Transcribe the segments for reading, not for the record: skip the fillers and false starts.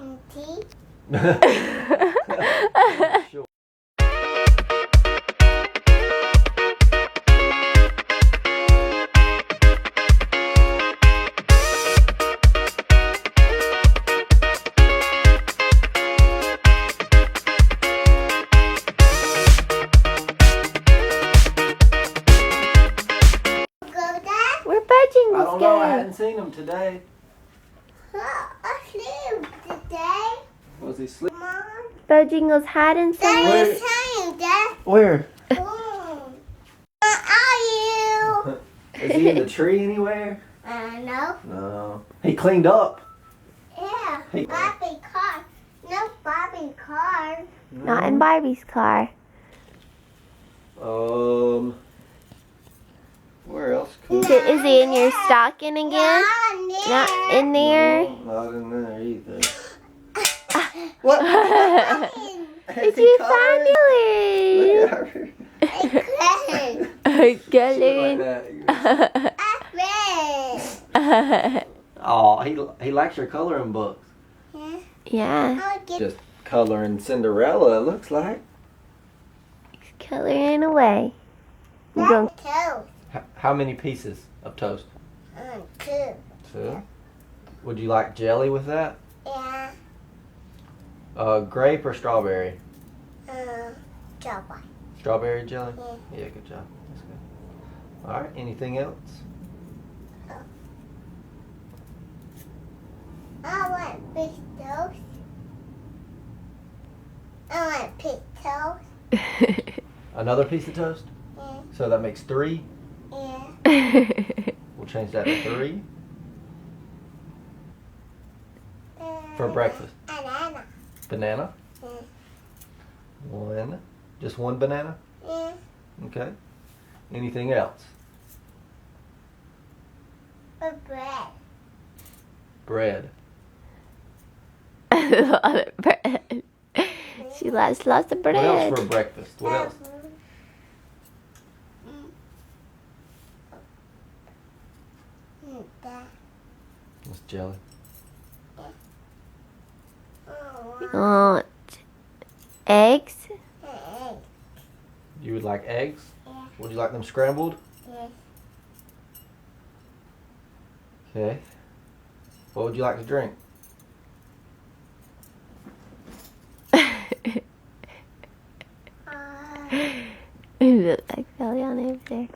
Tea? Sure. Where Budging I was don't know. I going? hadn't seen him today. Asleep today. Was he sleeping? Mom. Budging was hiding somewhere. Where? Time, Dad. Where? Where are you? Is he in the tree anywhere? No. No. He cleaned up. Yeah. Hey. Barbie car. No Barbie car. No. Not in Barbie's car. Where else could? Is he in your stocking again? Not in there. No, not in there either. What? Did you find it? Galen. Oh, he likes your coloring books. Yeah. Just coloring Cinderella, it looks like. He's coloring away. You going How many pieces of toast? 2. 2. Would you like jelly with that? Yeah. Grape or strawberry? Job. Strawberry jelly? Yeah. Yeah, good job. That's good. Alright, anything else? I want big toast. I want big toast. Another piece of toast? Yeah. So that makes 3. Yeah. We'll change that to 3 for breakfast. Banana. Banana? Yeah. 1. Just 1 banana? Yeah. Okay. Anything else? Bread. Bread. A lot of bread. She likes lots of bread. What else for breakfast? What else? It's jelly. Want eggs? You would like eggs? Yeah. Would you like them scrambled? Yes. Okay. What would you like to drink? You look like Sally on over there.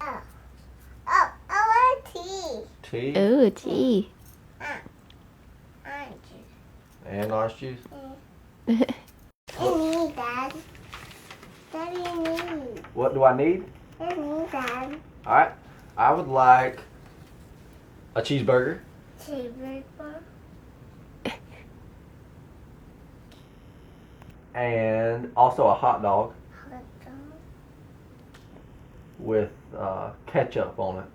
I want tea. Tea Ooh, tea. and orange juice? I need that. Daddy, I need. What do I need? I need that. Alright. I would like a cheeseburger. Cheeseburger. And also a hot dog Hot dog. with ketchup on it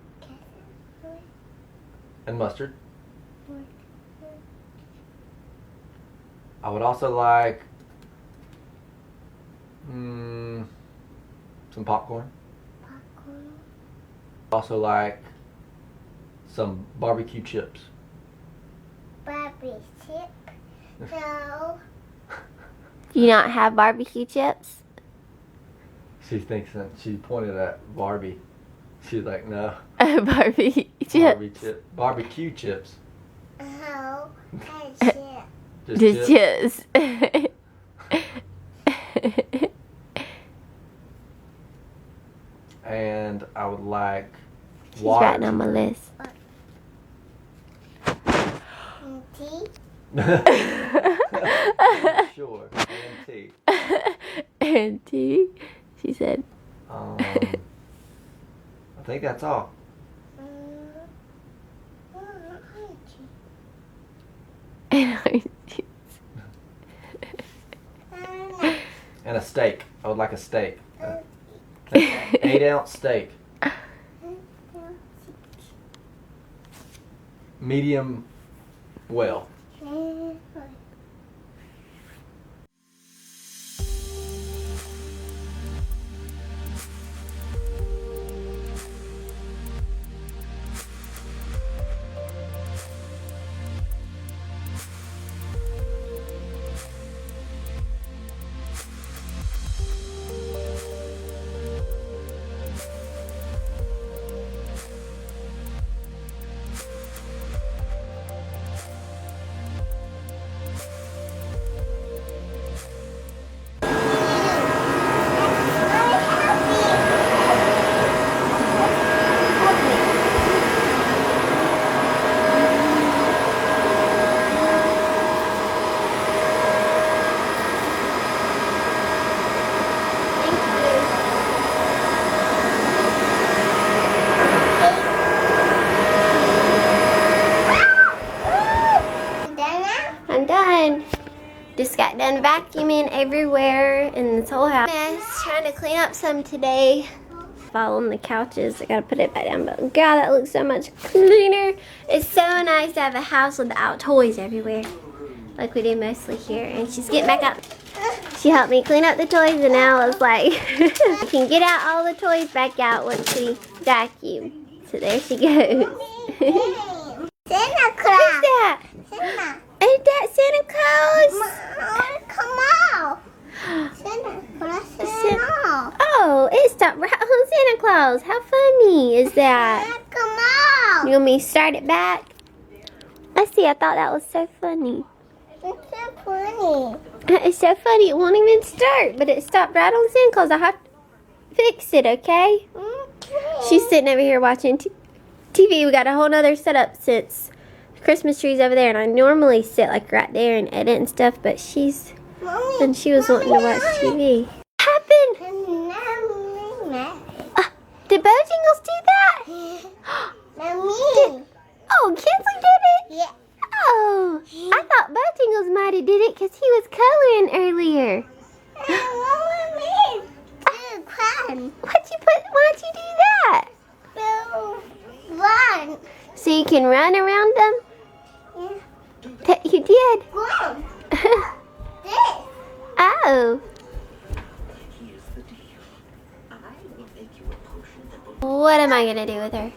and mustard. I would also like some popcorn. Popcorn. Also like some barbecue chips. Barbie chip. No. Do you not have barbecue chips? She thinks that she pointed at Barbie. She's like, no. Barbie chips. Barbecue chips. No. And chip. Just Just chips. chips. And I would like She's water. writing on my list. Tea? Sure. And tea. And tea? She said. I think that's all. And orange juice. And a steak. I would like a steak. 8-ounce steak. Medium well. Just got done vacuuming everywhere in this whole house. Mess, trying to clean up some today. Fall on the couches. I gotta put it back down, but God, that looks so much cleaner. It's so nice to have a house without toys everywhere, like we do mostly here. And she's getting back up. She helped me clean up the toys, and now it's like I can get out all the toys back out once we vacuum. So there she goes. Santa Claus. Who's that? Santa. Is that Santa Claus? Mom, come on. Santa Claus. Santa. Oh, it stopped right on Santa Claus. How funny is that? Come on. You want me to start it back? Let's see, I thought that was so funny. It's so funny. It's so funny, it won't even start, but it stopped right on Santa Claus. I have to fix it, okay? She's sitting over here watching TV. We got a whole nother setup since the Christmas tree's over there, and I normally sit like right there and edit and stuff, but she was wanting to watch TV. What happened? Did Bojangles do that? Mommy. Oh, Kinsley did it? Yeah. Oh, I thought Bojangles might have did it because he was coloring earlier. Why'd you do that? Run. So you can run around them? Yeah. You did? Run. This. Oh. What am I going to do with her?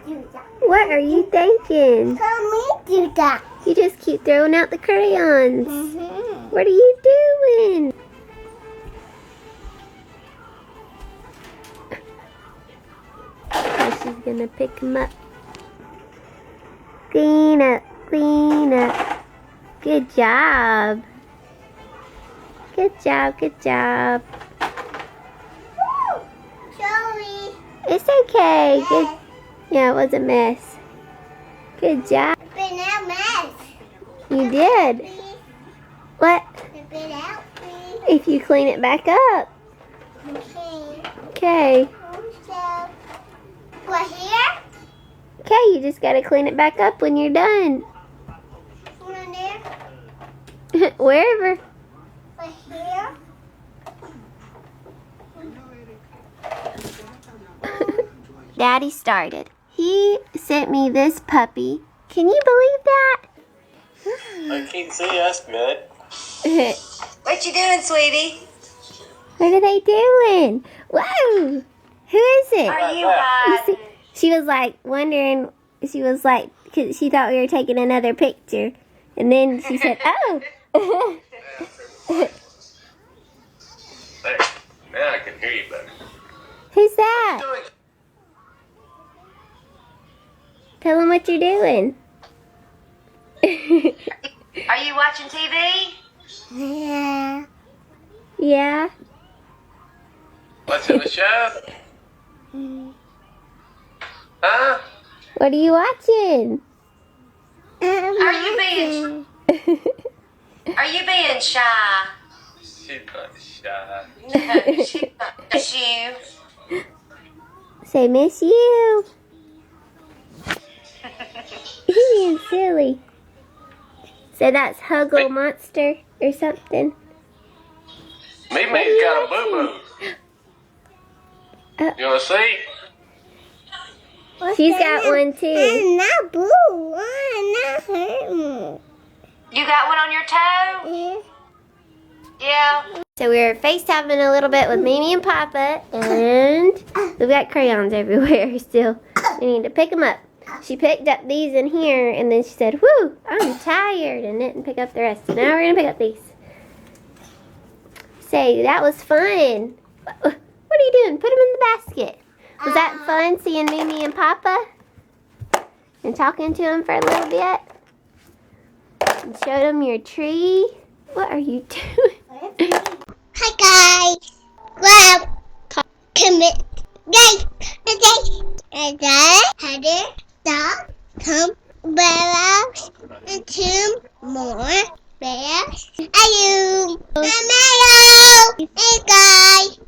Do that. What are you thinking? Tell me do that. You just keep throwing out the crayons. Mm-hmm. What are you doing? Oh, she's going to pick them up. Clean up, clean up. Good job. Good job, good job. Sorry. It's okay. Good. Yeah, it was a mess. Good job. Spit out mess. You did. Please. What? Spit out, please. If you clean it back up. Okay. Okay. So, what here? Okay, you just gotta clean it back up when you're done. One there. Wherever. What here? Daddy started. He sent me this puppy. Can you believe that? I can't see, that's good. What you doing, sweetie? What are they doing? Whoa! Who is it? Are you You hot? see, she was like wondering, she was like, cause she thought we were taking another picture. And then she said, oh. There. Now I can hear you better. Who's that? Doing? Tell them what you're doing. Are you watching TV? Yeah. Yeah. Watching the show? Huh? What are you watching? Are you being shy? She's not shy. No, she's not. It's you. Say, miss you. You're being silly. So that's Huggle Monster or something. Mimi's got a boo-boo. You wanna see? She's got one too. I'm not blue. I'm not hurting. You got one on your toe? Yeah. So we were FaceTiming a little bit with Mimi and Papa, and we've got crayons everywhere still. We need to pick them up. She picked up these in here, and then she said, whew, I'm tired, and didn't pick up the rest. So now we're going to pick up these. Say, that was fun. What are you doing? Put them in the basket. Was that fun seeing Mimi and Papa? And talking to them for a little bit? And showed them your tree? What are you doing? Hi guys. Well, commit. Guys, Heather the TUMBLR and two more bears. Are you? Hey guys.